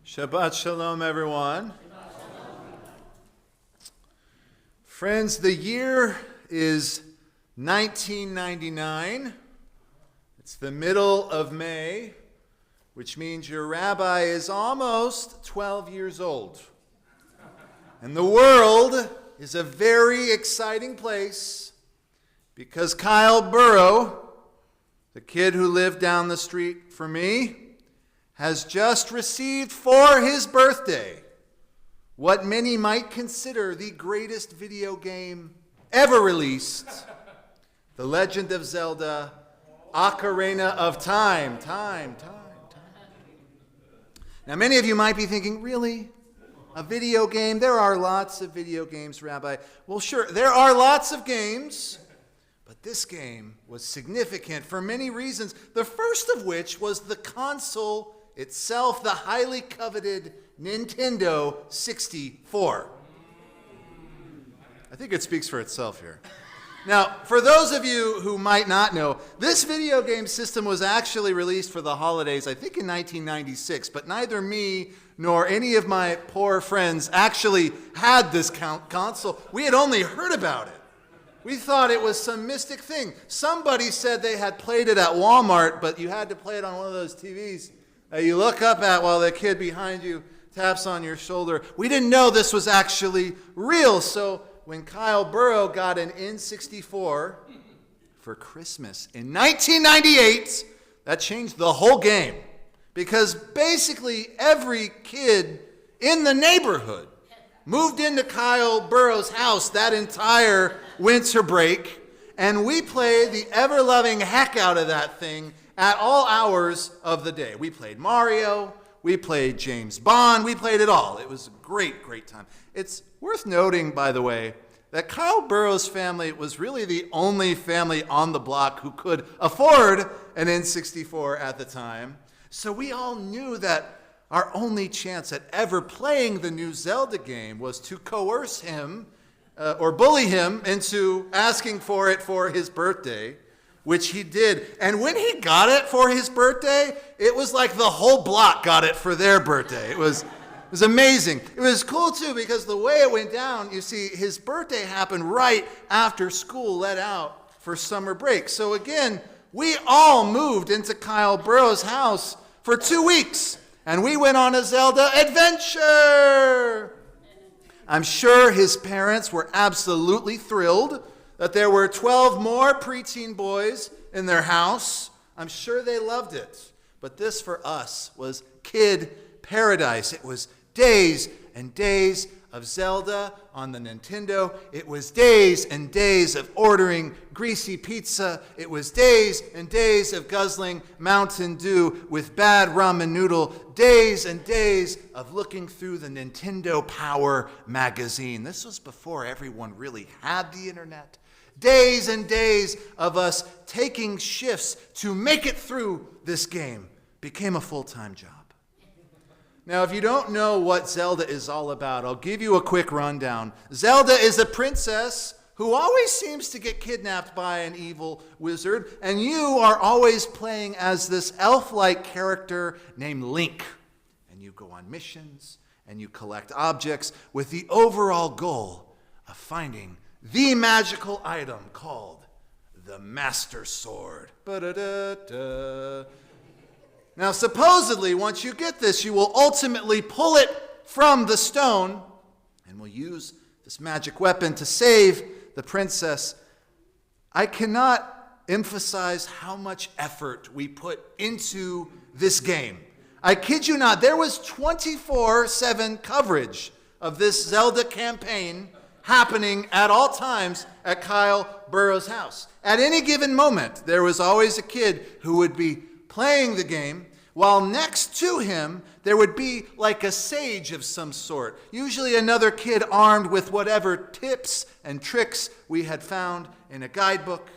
Shabbat Shalom, everyone. Friends, the year is 1999. It's the middle of May, which means your rabbi is almost 12 years old. And the world is a very exciting place because Kyle Burrow, the kid who lived down the street from me, has just received for his birthday what many might consider the greatest video game ever released, The Legend of Zelda: Ocarina of Time. Now, many of you might be thinking, really? A video game? There are lots of video games, Rabbi. Well, sure, there are lots of games, but this game was significant for many reasons, the first of which was the console itself, the highly coveted Nintendo 64. I think it speaks for itself here. Now, for those of you who might not know, this video game system was actually released for the holidays, I think in 1996, but neither me nor any of my poor friends actually had this console. We had only heard about it. We thought it was some mystic thing. Somebody said they had played it at Walmart, but you had to play it on one of those TVs you look up at while the kid behind you taps on your shoulder. We didn't know this was actually real, so when Kyle Burrow got an N64 for Christmas in 1998, that changed the whole game, because basically every kid in the neighborhood moved into Kyle Burrow's house that entire winter break, and we played the ever-loving heck out of that thing at all hours of the day. We played Mario, we played James Bond, we played it all. It was a great, great time. It's worth noting, by the way, that Kyle Burrow's family was really the only family on the block who could afford an N64 at the time. So we all knew that our only chance at ever playing the new Zelda game was to coerce him or bully him into asking for it for his birthday, which he did. And when he got it for his birthday, it was like the whole block got it for their birthday. It was amazing. It was cool, too, because the way it went down, you see, his birthday happened right after school let out for summer break. So again, we all moved into Kyle Burrow's house for 2 weeks, and we went on a Zelda adventure. I'm sure his parents were absolutely thrilled that there were 12 more preteen boys in their house. I'm sure they loved it. But this, for us, was kid paradise. It was days and days of Zelda on the Nintendo. It was days and days of ordering greasy pizza. It was days and days of guzzling Mountain Dew with bad ramen noodle. Days and days of looking through the Nintendo Power magazine. This was before everyone really had the internet. Days and days of us taking shifts to make it through this game became a full-time job. Now, if you don't know what Zelda is all about, I'll give you a quick rundown. Zelda is a princess who always seems to get kidnapped by an evil wizard, and you are always playing as this elf-like character named Link. And you go on missions, and you collect objects with the overall goal of finding the magical item called the Master Sword. Ba-da-da-da. Now, supposedly, once you get this, you will ultimately pull it from the stone and will use this magic weapon to save the princess. I cannot emphasize how much effort we put into this game. I kid you not, there was 24/7 coverage of this Zelda campaign happening at all times at Kyle Burrow's house. At any given moment, there was always a kid who would be playing the game, while next to him, there would be like a sage of some sort, usually another kid armed with whatever tips and tricks we had found in a guidebook.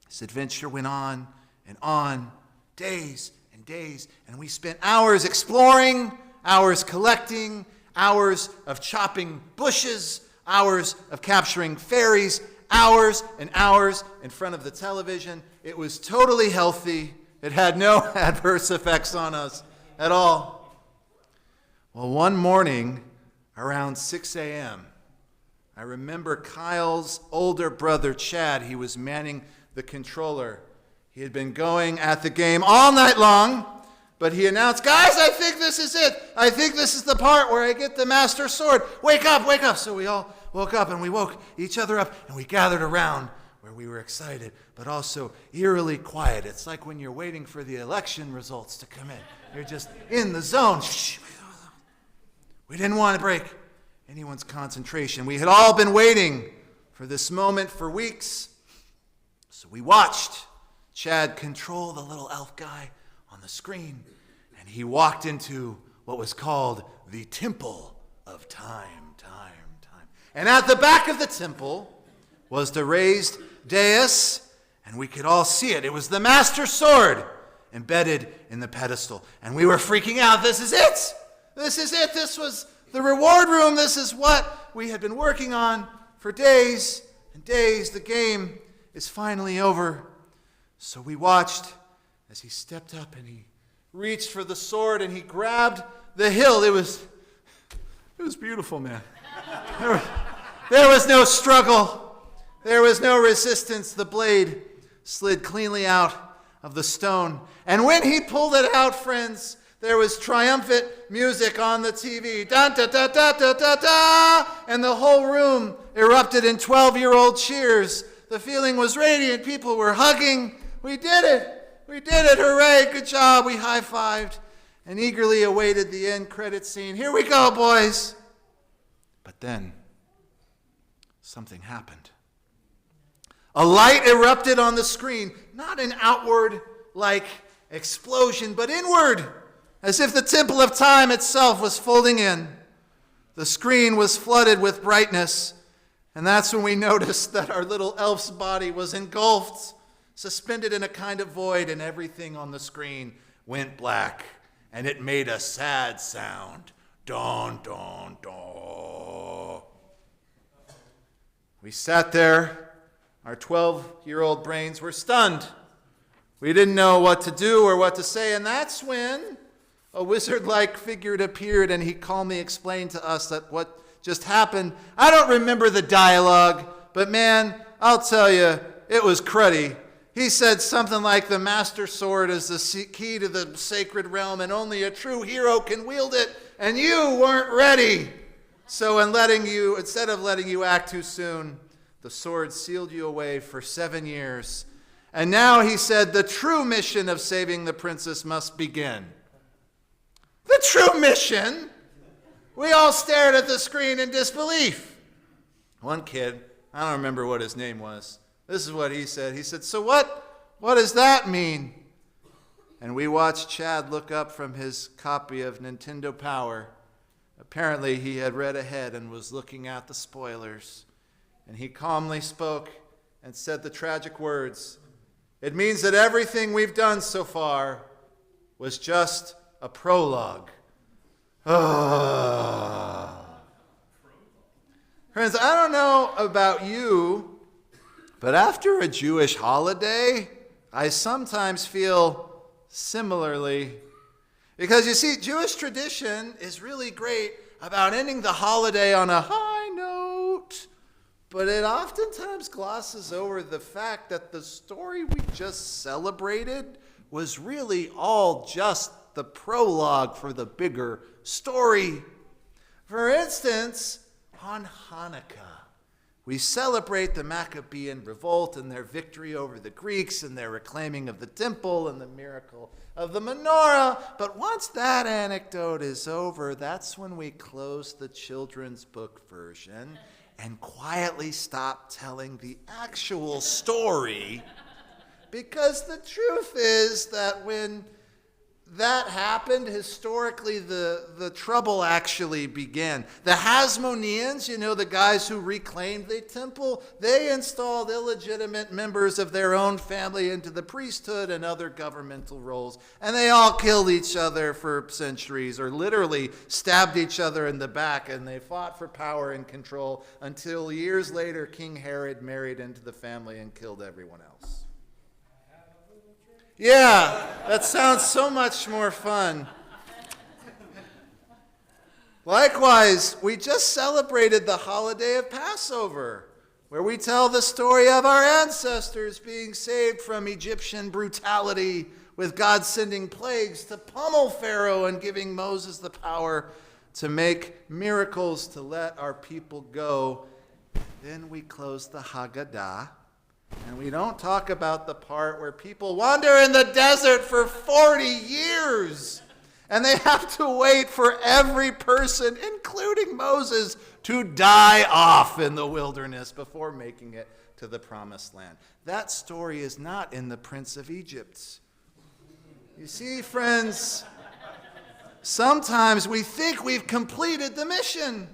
This adventure went on, days and days, and we spent hours exploring, hours collecting, hours of chopping bushes, hours of capturing fairies, hours and hours in front of the television. It was totally healthy. It had no adverse effects on us at all. Well, one morning around 6 a.m., I remember Kyle's older brother, Chad. He was manning the controller. He had been going at the game all night long, but he announced, "Guys, I think this is it. I think this is the part where I get the Master Sword. Wake up, wake up." So we all woke up, and we woke each other up, and we gathered around where we were excited, but also eerily quiet. It's like when you're waiting for the election results to come in. You're just in the zone. We didn't want to break anyone's concentration. We had all been waiting for this moment for weeks. So we watched Chad control the little elf guy on the screen, and he walked into what was called the Temple of Time. And at the back of the temple was the raised dais, and we could all see it. It was the Master Sword embedded in the pedestal. And we were freaking out. This is it. This is it. This was the reward room. This is what we had been working on for days and days. The game is finally over. So we watched as he stepped up and he reached for the sword and he grabbed the hilt. It was beautiful, man. There was no struggle. There was no resistance. The blade slid cleanly out of the stone. And when he pulled it out, friends, there was triumphant music on the TV. Da da da da da da da! And the whole room erupted in 12-year-old cheers. The feeling was radiant. People were hugging. We did it. We did it. Hooray. Good job. We high-fived and eagerly awaited the end credit scene. Here we go, boys. But then something happened. A light erupted on the screen, not an outward like explosion, but inward, as if the temple of time itself was folding in. The screen was flooded with brightness, and that's when we noticed that our little elf's body was engulfed, suspended in a kind of void, and everything on the screen went black, and it made a sad sound. Don, don, don. We sat there. Our 12-year-old brains were stunned. We didn't know what to do or what to say, and that's when a wizard-like figure appeared, and he calmly explained to us that what just happened, I don't remember the dialogue, but man, I'll tell you, it was cruddy. He said something like the Master Sword is the key to the sacred realm, and only a true hero can wield it, and you weren't ready. So instead of letting you act too soon, the sword sealed you away for 7 years. And now, he said, the true mission of saving the princess must begin. The true mission? We all stared at the screen in disbelief. One kid, I don't remember what his name was. This is what he said. He said, "So what does that mean?" And we watched Chad look up from his copy of Nintendo Power. Apparently, he had read ahead and was looking at the spoilers. And he calmly spoke and said the tragic words, "It means that everything we've done so far was just a prologue." Friends, I don't know about you, but after a Jewish holiday, I sometimes feel similarly. Because you see, Jewish tradition is really great about ending the holiday on a high note, but it oftentimes glosses over the fact that the story we just celebrated was really all just the prologue for the bigger story. For instance, on Hanukkah, we celebrate the Maccabean revolt and their victory over the Greeks and their reclaiming of the temple and the miracle of the menorah. But once that anecdote is over, that's when we close the children's book version and quietly stop telling the actual story. Because the truth is that when that happened, historically, the trouble actually began. The Hasmoneans, the guys who reclaimed the temple, they installed illegitimate members of their own family into the priesthood and other governmental roles. And they all killed each other for centuries, or literally stabbed each other in the back, and they fought for power and control until years later, King Herod married into the family and killed everyone else. Yeah, that sounds so much more fun. Likewise, we just celebrated the holiday of Passover, where we tell the story of our ancestors being saved from Egyptian brutality, with God sending plagues to pummel Pharaoh and giving Moses the power to make miracles to let our people go. Then we close the Haggadah, and we don't talk about the part where people wander in the desert for 40 years, and they have to wait for every person, including Moses, to die off in the wilderness before making it to the promised land. That story is not in the Prince of Egypt. You see, friends, sometimes we think we've completed the mission.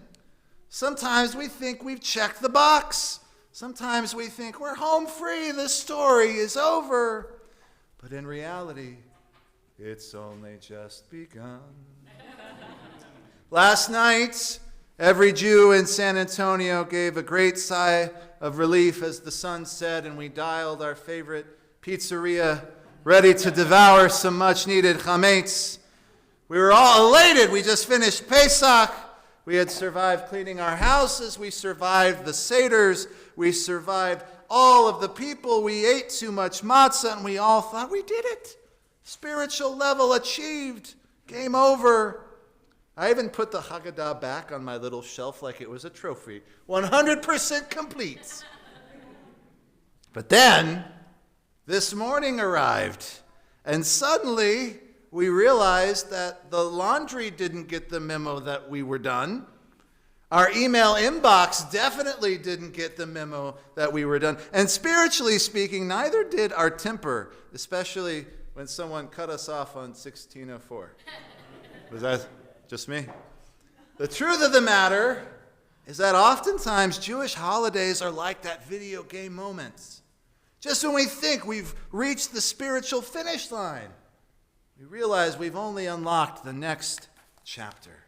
Sometimes we think we've checked the box. Sometimes we think we're home free, the story is over. But in reality, it's only just begun. Last night, every Jew in San Antonio gave a great sigh of relief as the sun set and we dialed our favorite pizzeria, ready to devour some much-needed chametz. We were all elated. We just finished Pesach. We had survived cleaning our houses. We survived the seders. We survived all of the people. We ate too much matzah, and we all thought we did it. Spiritual level achieved. Game over. I even put the Haggadah back on my little shelf like it was a trophy. 100% complete. But then, this morning arrived, and suddenly we realized that the laundry didn't get the memo that we were done. Our email inbox definitely didn't get the memo that we were done. And spiritually speaking, neither did our temper, especially when someone cut us off on 1604. Was that just me? The truth of the matter is that oftentimes Jewish holidays are like that video game moments. Just when we think we've reached the spiritual finish line, we realize we've only unlocked the next chapter.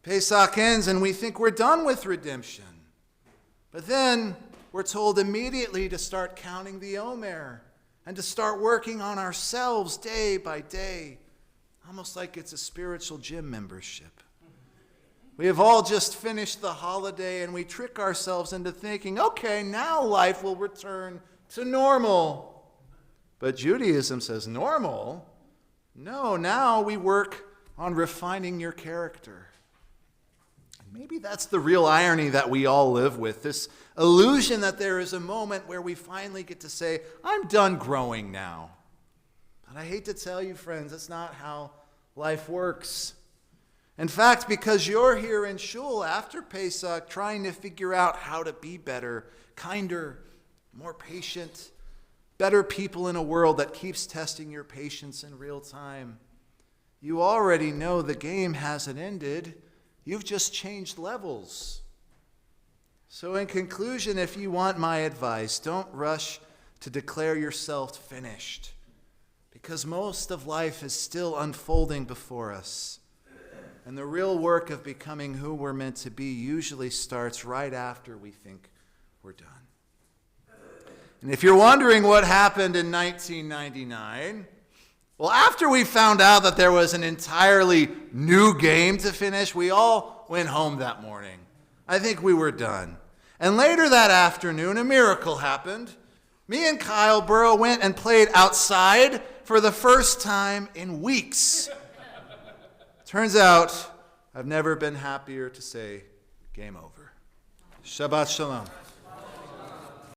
Pesach ends and we think we're done with redemption. But then we're told immediately to start counting the Omer and to start working on ourselves day by day, almost like it's a spiritual gym membership. We have all just finished the holiday and we trick ourselves into thinking, okay, now life will return to normal. But Judaism says, normal? No, now we work on refining your character. And maybe that's the real irony that we all live with, this illusion that there is a moment where we finally get to say, I'm done growing now. But I hate to tell you, friends, that's not how life works. In fact, because you're here in shul after Pesach trying to figure out how to be better, kinder, more patient, better people in a world that keeps testing your patience in real time, you already know the game hasn't ended. You've just changed levels. So in conclusion, if you want my advice, don't rush to declare yourself finished, because most of life is still unfolding before us. And the real work of becoming who we're meant to be usually starts right after we think we're done. And if you're wondering what happened in 1999, well, after we found out that there was an entirely new game to finish, we all went home that morning. I think we were done. And later that afternoon, a miracle happened. Me and Kyle Burrow went and played outside for the first time in weeks. Turns out, I've never been happier to say game over. Shabbat Shalom.